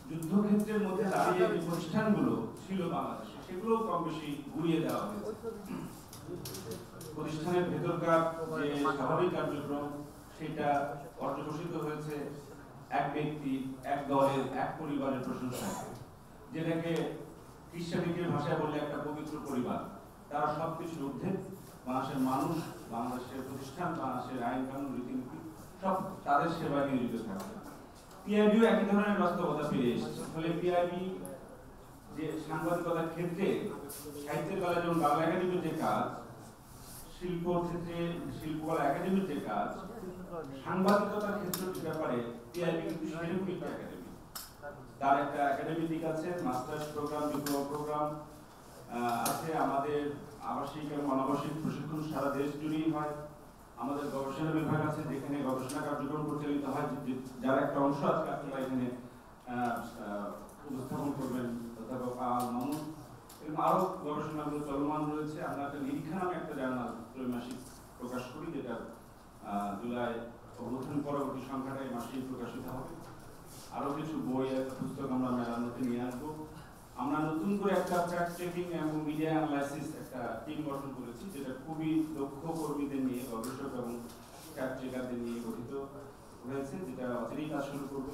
যুদ্ধক্ষেত্রের মধ্যে দাঁড়িয়ে যে প্রতিষ্ঠানগুলো ছিল বাংলাদেশে সেগুলো কম বেশি ঘুরিয়ে দেওয়া হয়েছে। প্রতিষ্ঠানের ভেতরকার যে স্বাভাবিক কার্যক্রম সেটা পর্যবসিত হয়েছে এক ব্যক্তি, এক দলের, এক পরিবারের প্রশংসায়, যেটাকে খ্রিস্টানিকের ভাষায় বললে একটা পবিত্র পরিবার। তারা সবকিছুর ঊর্ধ্বে বাংলাদেশের মানুষ, বাংলাদেশের প্রতিষ্ঠান, বাংলাদেশের আইন কানুন রীতিনীতি সব তাদের সেবায় নিয়োজিত থাকে। পিআইবিও একই ধরনের বাস্তবতা ফিরে এসেছে। ফলে পিআইবি যে সাংবাদিকতার ক্ষেত্রে সাহিত্যের বেলায় যেমন বাংলা একাডেমির যে কাজ, শিল্প ক্ষেত্রে শিল্পকলা একাডেমির যে কাজ, সাংবাদিকতার ক্ষেত্রের ব্যাপারে পিআইবি কিন্তু সেরকম একটা একাডেমি। তার একটা একাডেমিক দিক আছে, মাস্টার্স প্রোগ্রাম, ডিপ্লোমা প্রোগ্রাম আছে। আমাদের আবাসিক এবং অনাবাসিক প্রশিক্ষণ সারা দেশ জুড়েই হয়। আমাদের গবেষণা বিভাগ আছে, যেখানে গবেষণা কার্যক্রম পরিচালিত হয়, যার একটা অংশ আজকে আপনারা এখানে উপস্থাপন করবেন অধ্যাপক মামুন। এবং আরো গবেষণাগুলো চলমান রয়েছে। আমরা একটা নিরীক্ষা নামে একটা জার্নাল ত্রৈমাসিক প্রকাশ করি, যেটা জুলাই অভ্যুত্থান পরবর্তী সংখ্যাটাই মাসিক প্রকাশিত হবে। আরো কিছু বই, পুস্তক আমরা মেলার মধ্যে নিয়ে আসবো। আমরা নতুন করে একটা ফ্যাক্ট চেকিং এবং মিডিয়া অ্যানালাইসিস একটা টিম গঠন করেছি, যেটা খুবই দক্ষ কর্মীদের নিয়ে, গবেষক এবং ফ্যাক্ট চেকারদের নিয়ে গঠিত হয়েছে, যেটা অচিরেই কাজ শুরু করবে।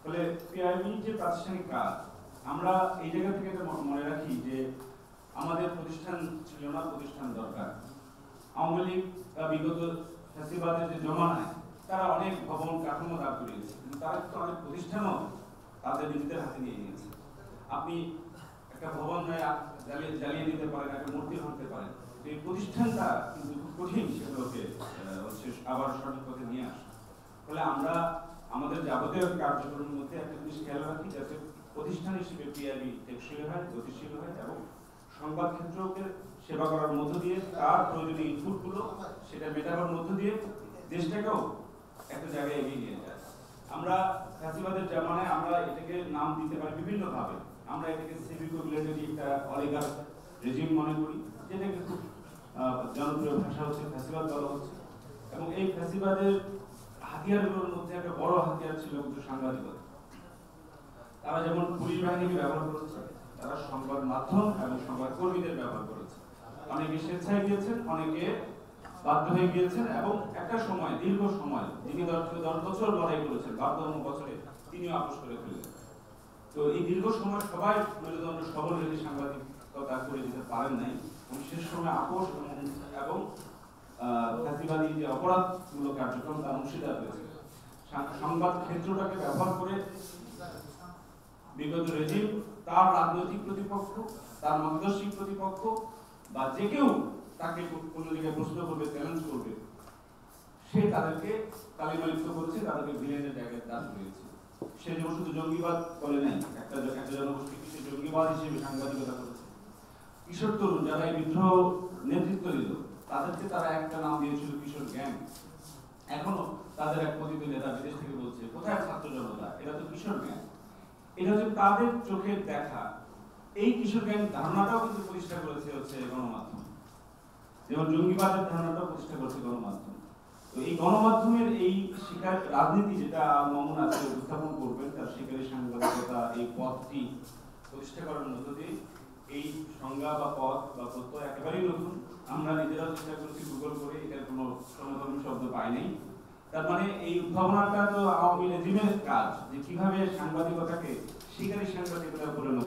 ফলে পিআইবি যে প্রাতিষ্ঠানিক কাজ, আমরা এই জায়গা থেকে মনে রাখি যে আমাদের প্রতিষ্ঠান ছিল না, প্রতিষ্ঠান দরকার। আওয়ামী লীগ বিগত ফ্যাসিবাদের যে জমানায় তারা অনেক ভবন কাঠামো দাঁড় করিয়েছে, কিন্তু তারা কিন্তু অনেক প্রতিষ্ঠানও তাদের নিজেদের হাতে নিয়ে নিয়েছে। আপনি একটা ভবন জ্বালিয়ে দিতে পারেন, একটা মূর্তি ভাঙতে পারেন, এই প্রতিষ্ঠানটা কিন্তু খুব কঠিন সেগুলোকে আবার সঠিক পথে নিয়ে আসা। ফলে আমরা আমাদের যাবতীয় কার্যক্রমের মধ্যে একটা জিনিস খেয়াল রাখি, যাতে প্রতিষ্ঠান হিসেবে পিআইবি টেকসই হয়, গতিশীল হয় এবং সংবাদ ক্ষেত্রকে সেবা করার মধ্য দিয়ে তার প্রয়োজনীয় ইনপুটগুলো সেটা মেটাবার মধ্য দিয়ে দেশটাকেও একটা জায়গায় এগিয়ে নিয়ে যায়। আমরা ফ্যাসিবাদের জামানায় আমরা এটাকে নাম দিতে পারি বিভিন্ন ভাবে। আমরা এটাকে সিভিক মিলিটারি একটা অলিগার রেজিম মনে করি, যেটাকে খুব জনপ্রিয় ভাষা হচ্ছে ফ্যাসিবাদ বলা হচ্ছে। এবং এই ফ্যাসিবাদের হাতিয়ারগুলোর মধ্যে একটা বড় হাতিয়ার ছিল কিন্তু সাংবাদিকতা। তারা যেমন পুলিশ বাহিনীকে ব্যবহার করেছে, তারা সংবাদ মাধ্যম এবং সংবাদ কর্মীদের ব্যবহার করেছে। অনেকে স্বেচ্ছায় গিয়েছেন, অনেকে বাধ্য হয়ে গিয়েছেন, এবং একটা সময়, দীর্ঘ সময়, যিনি 10 বছর লড়াই করেছেন, 12তম বছরে তিনিও আপোষ করে ফেললেন। তো এই দীর্ঘ সময় সবাই মেরুদণ্ড সবল রেখে সাংবাদিকতা করে দিতে পারেন নাই, এবং শেষ সময় আপোষ এবং ফ্যাসিবাদী যে অপরাধমূলক কার্যক্রম তার অংশীদার হয়েছে। সংবাদ ক্ষেত্রটাকে ব্যবহার করে বিগত রেজিম তার রাজনৈতিক প্রতিপক্ষ, তার মার্গদর্শী প্রতিপক্ষ বা যে কেউ তাকে কোনো জায়গায় প্রশ্ন করবে, চ্যালেঞ্জ করবে, সে তাদেরকে কালিমালিপ্ত করছে, তাদেরকে ভিলেনের জায়গায় দাঁড় করিয়েছে। সে যেমন শুধু জঙ্গিবাদ বলে নাই, একটা জনগোষ্ঠীকে সে জঙ্গিবাদ হিসেবে সাংবাদিকতা করেছে। কিশোর তরুণ যারা এই বিদ্রোহ নেতৃত্ব দিল, তাদেরকে তারা একটা নাম দিয়েছিল কিশোর গ্যাং। এখনো তাদের এক পতিত নেতা বিদেশ থেকে বলছে, কোথায় ছাত্র জনতা, এটা তো কিশোর গ্যাং। এটা হচ্ছে তাদের চোখের দেখা। এই কিশোর গ্যাং ধারণাটাও কিন্তু প্রতিষ্ঠা করেছে হচ্ছে গণমাধ্যম, যেমন জঙ্গিবাদের ধারণাটাও প্রতিষ্ঠা করেছে গণমাধ্যম। তো এই গণমাধ্যমের এই শিকার রাজনীতি, যেটা মামুন আজকে উপস্থাপন করবেন, তার শিকারী সাংবাদিকতা, এই পথটি প্রতিষ্ঠা করার মধ্য দিয়ে এই সংজ্ঞা বা পথ বা প্রত্যয় একেবারেই নতুন। আমরা নিজেরাও চেষ্টা করেছি গুগল করে, এটার কোনো সমধর্মী শব্দ পাই নাই। তার মানে এই উদ্ভাবনাটা তো আওয়ামী রেজিমের কাজ, যে কিভাবে সাংবাদিকতাকে শিকারী সাংবাদিকতা পরিণত